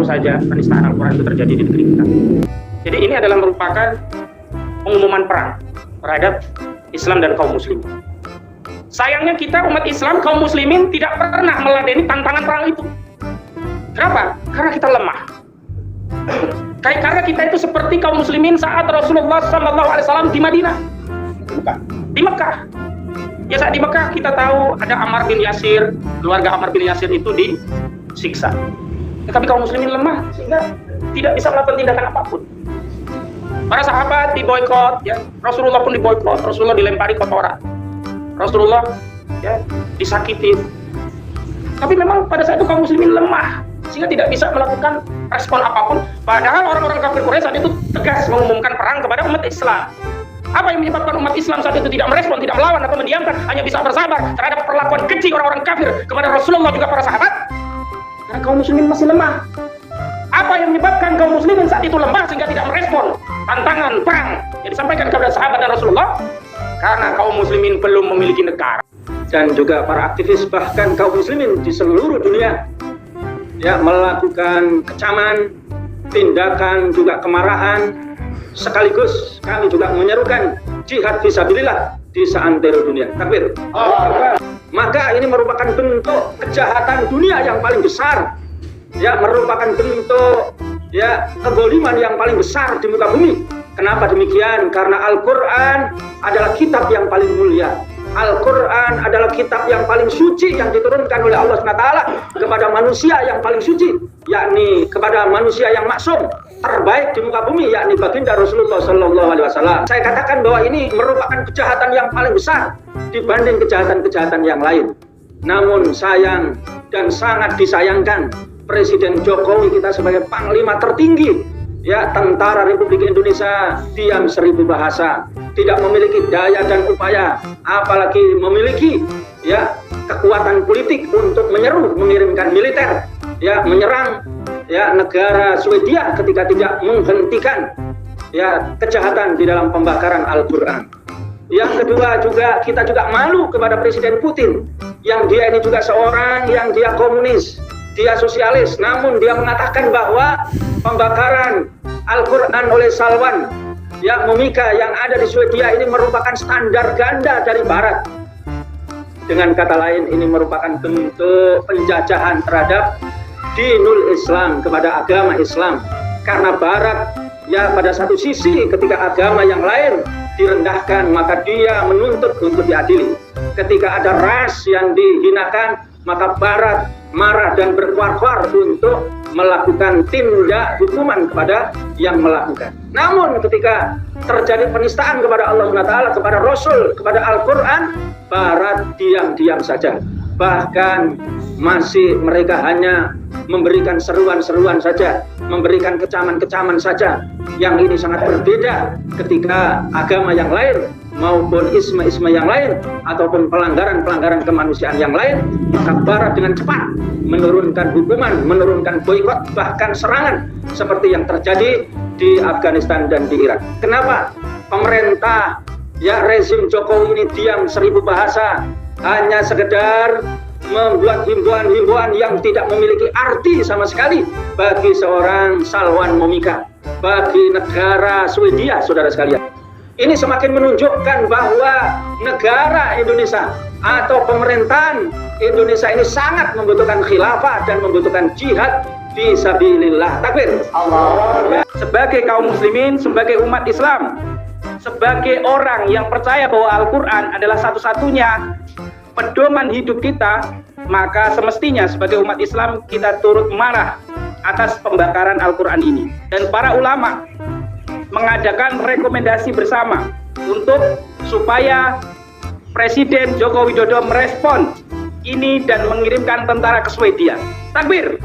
baru saja penistaan Al-Quran itu terjadi di negeri kita. Jadi ini adalah merupakan pengumuman perang terhadap Islam dan kaum muslimin. Sayangnya kita umat Islam, kaum muslimin tidak pernah meladeni tantangan perang itu. Kenapa? Karena kita lemah. Karena kita itu seperti kaum muslimin saat Rasulullah SAW di Madinah, di Mekah. Ya, saat di Mekah kita tahu ada Ammar bin Yasir, keluarga Ammar bin Yasir itu disiksa. Tetapi kaum muslimin lemah sehingga tidak bisa melakukan tindakan apapun. Para sahabat diboikot, ya, Rasulullah pun diboikot, Rasulullah dilempari kotoran, Rasulullah ya disakiti. Tapi memang pada saat itu kaum muslimin lemah sehingga tidak bisa melakukan respon apapun. Padahal orang-orang kafir Quraisy saat itu tegas mengumumkan perang kepada umat Islam. Apa yang menyebabkan umat Islam saat itu tidak merespon, tidak melawan atau mendiamkan, hanya bisa bersabar terhadap perlakuan keji orang-orang kafir kepada Rasulullah juga para sahabat? Karena kaum muslimin masih lemah. Apa yang menyebabkan kaum muslimin saat itu lemah sehingga tidak merespon tantangan perang yang disampaikan kepada sahabat dan Rasulullah? Karena kaum muslimin belum memiliki negara. Dan juga para aktivis, bahkan kaum muslimin di seluruh dunia ya melakukan kecaman, tindakan juga kemarahan. Sekaligus kami juga menyerukan jihad fisabilillah di seantero dunia. Takbir. Maka ini merupakan bentuk kejahatan dunia yang paling besar. Ya, merupakan bentuk ya kedzaliman yang paling besar di muka bumi. Kenapa demikian? Karena Al-Quran adalah kitab yang paling mulia. Al-Quran adalah kitab yang paling suci yang diturunkan oleh Allah SWT kepada manusia yang paling suci, yakni kepada manusia yang maksum terbaik di muka bumi, yakni baginda Rasulullah SAW. Saya katakan bahwa ini merupakan kejahatan yang paling besar dibanding kejahatan-kejahatan yang lain. Namun sayang dan sangat disayangkan, Presiden Jokowi kita sebagai panglima tertinggi ya tentara Republik Indonesia diam 1000 bahasa, tidak memiliki daya dan upaya, apalagi memiliki ya kekuatan politik untuk mengirimkan militer ya menyerang ya negara Swedia ketika tidak menghentikan ya kejahatan di dalam pembakaran Al-Quran. Yang kedua juga kita juga malu kepada Presiden Putin yang dia ini juga seorang yang dia komunis, dia sosialis, namun dia mengatakan bahwa pembakaran Al-Quran oleh Salwan ya Momika yang ada di Swedia ini merupakan standar ganda dari Barat. Dengan kata lain, ini merupakan bentuk penjajahan terhadap dinul Islam, kepada agama Islam. Karena Barat ya pada satu sisi ketika agama yang lain direndahkan, maka dia menuntut untuk diadili. Ketika ada ras yang dihinakan, maka Barat marah dan berkuar-kuar untuk melakukan tindak hukuman kepada yang melakukan. Namun ketika terjadi penistaan kepada Allah SWT, kepada Rasul, kepada Al-Quran, Barat diam-diam saja. Bahkan masih mereka hanya memberikan seruan-seruan saja, memberikan kecaman-kecaman saja. Yang ini sangat berbeda ketika agama yang lain maupun isma-isma yang lain ataupun pelanggaran-pelanggaran kemanusiaan yang lain, maka Barat dengan cepat menurunkan hukuman, menurunkan boikot, bahkan serangan seperti yang terjadi di Afghanistan dan di Irak. Kenapa? Pemerintah ya rezim Jokowi ini diam 1000 bahasa, hanya sekedar membuat himbauan-himbauan yang tidak memiliki arti sama sekali bagi seorang Salwan Momika, bagi negara Swedia, saudara sekalian. Ini semakin menunjukkan bahwa negara Indonesia atau pemerintahan Indonesia ini sangat membutuhkan khilafah dan membutuhkan jihad fisabilillah. Takbir. Allah. Sebagai kaum muslimin, sebagai umat Islam, sebagai orang yang percaya bahwa Al-Quran adalah satu-satunya pedoman hidup kita, maka semestinya sebagai umat Islam kita turut marah atas pembakaran Al-Quran ini. Dan para ulama mengadakan rekomendasi bersama untuk supaya Presiden Joko Widodo merespon ini dan mengirimkan tentara ke Swedia. Takbir.